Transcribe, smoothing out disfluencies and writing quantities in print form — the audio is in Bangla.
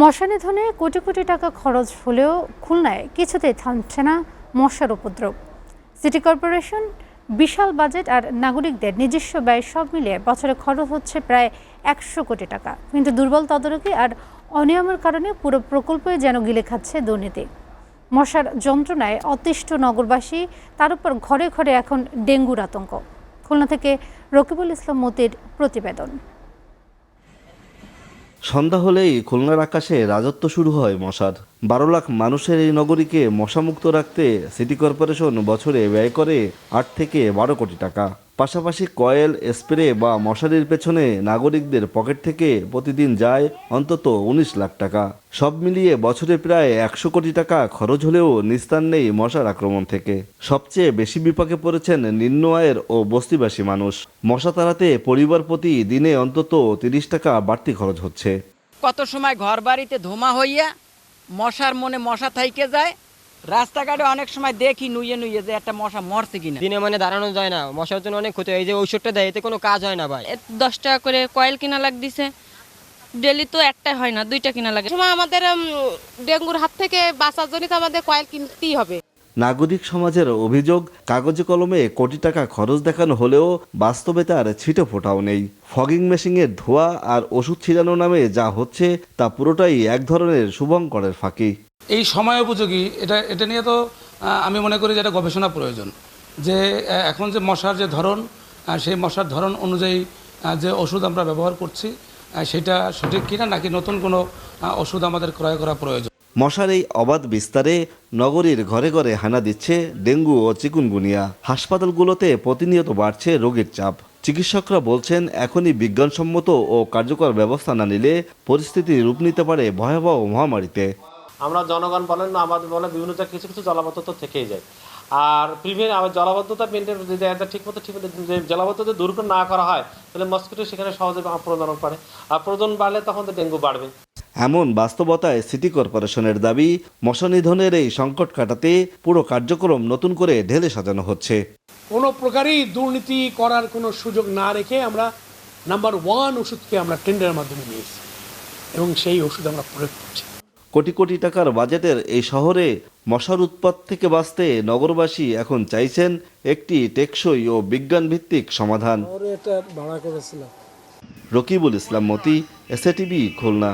মশা নিধনে কোটি কোটি টাকা খরচ হলেও খুলনায় কিছুতেই থামছে না মশার উপদ্রব। সিটি কর্পোরেশন বিশাল বাজেট আর নাগরিকদের নিজস্ব ব্যয় সব মিলিয়ে বছরে খরচ হচ্ছে প্রায় 100 কোটি টাকা, কিন্তু দুর্বল তদারকি আর অনিয়মের কারণে পুরো প্রকল্পই যেন গিলে খাচ্ছে দুর্নীতি। মশার যন্ত্রণায় অতিষ্ঠ নগরবাসী, তার উপর ঘরে ঘরে এখন ডেঙ্গুর আতঙ্ক। খুলনা থেকে রকিবুল ইসলাম মতির প্রতিবেদন। সন্ধ্যা হলেই খুলনার আকাশে রাজত্ব শুরু হয় মশার। 12 লাখ মানুষের এই নগরীকে মশামুক্ত রাখতে সিটি কর্পোরেশন বছরে ব্যয় করে 8 থেকে 12 কোটি টাকা। পাশাপাশি কয়েল, স্প্রে বা মশারির পেছনে নাগরিকদের পকেট থেকে প্রতিদিন যায় অন্তত 19 লাখ টাকা। সব মিলিয়ে বছরে প্রায় 100 কোটি টাকা খরচ হলেও নিস্তার নেই মশার আক্রমণ থেকে। সবচেয়ে বেশি বিপাকে পড়েছেন নিম্ন আয়ের ও বস্তিবাসী মানুষ। মশা তাড়াতে পরিবার প্রতি দিনে অন্তত 30 টাকা বাড়তি খরচ হচ্ছে। কত সময় ঘর বাড়িতে ধোঁয়া হইয়া মশার মনে মশা থাইকে যায়। রাস্তাঘাটে অনেক সময় দেখি নুয়ে নুয়ে যে একটা মশা মরছে কিনা। দিনে মানে দাঁড়ানো যায় না, মশার জন্য অনেক ক্ষতি। এই যে ঔষধটা দেয় এতে কোনো কাজ হয় না ভাই। 10 টাকা করে কয়েল কিনা লাগতেছে, ডেলি তো একটা হয় না, 2টা কিনা লাগে। সময় আমাদের ডেঙ্গুর হাত থেকে বাঁচার জন্য আমাদের কয়েল কিনতেই হবে। নাগরিক সমাজের অভিযোগ, কাগজে কলমে কোটি টাকা খরচ দেখানো হলেও বাস্তবে তার ছিটে ফোটাও নেই। ফগিং মেশিনের ধোঁয়া আর ওষুধ ছিটানো নামে যা হচ্ছে তা পুরোটাই এক ধরনের শুভঙ্করের ফাঁকি। এই সময় উপযোগী এটা নিয়ে তো আমি মনে করি যে এটা গবেষণা প্রয়োজন, যে এখন যে মশার যে ধরন, সেই মশার ধরন অনুযায়ী যে ওষুধ আমরা ব্যবহার করছি সেটা সঠিক কিনা, নাকি নতুন কোনো ওষুধ আমাদের ক্রয় করা প্রয়োজন। মশার এই অবাধ বিস্তারে নগরীর ঘরে ঘরে হানা দিচ্ছে ডেঙ্গু ও চিকুনগুনিয়া। হাসপাতালগুলোতে প্রতিনিয়ত বাড়ছে রোগীর চাপ। চিকিৎসকরা বলছেন এখনই বিজ্ঞানসম্মত ও কার্যকর ব্যবস্থা না নিলে পরিস্থিতি রূপ নিতে পারে ভয়াবহ মহামারীতে। আমরা জনগণ বলেন না আমাদের বলে বিভিন্ন কিছু কিছু জলাবদ্ধতা থেকেই যায়। আর আবার জলাবদ্ধতা মেনটেন যদি ঠিক মতো জলাবদ্ধতা দূর না করা হয় তাহলে মস্কিটো সেখানে সহজে প্রজনন করে, আর প্রজনন বাড়লে তখন তো ডেঙ্গু বাড়বে। এমন বাস্তবতায় সিটি কর্পোরেশনের দাবি, মশা নিধনের এই সংকট কাটাতে পুরো কার্যক্রম নতুন করে ঢেলে সাজানো হচ্ছে। কোনো প্রকারই দুর্নীতি করার কোনো সুযোগ না রেখে আমরা নাম্বার 1 ওষুধকে আমরা টেন্ডারের মাধ্যমে নিয়েছি এবং সেই ওষুধ আমরা প্রয়োগ করছি। কোটি কোটি টাকার বাজেটের এই শহরে মশার উৎপাত থেকে বাঁচতে নগরবাসী এখন চাইছেন একটি টেকসই ও বিজ্ঞানভিত্তিক সমাধান। এটা ভাড়া করেছিলাম। রকিবুল ইসলাম মতি, SATV, খুলনা।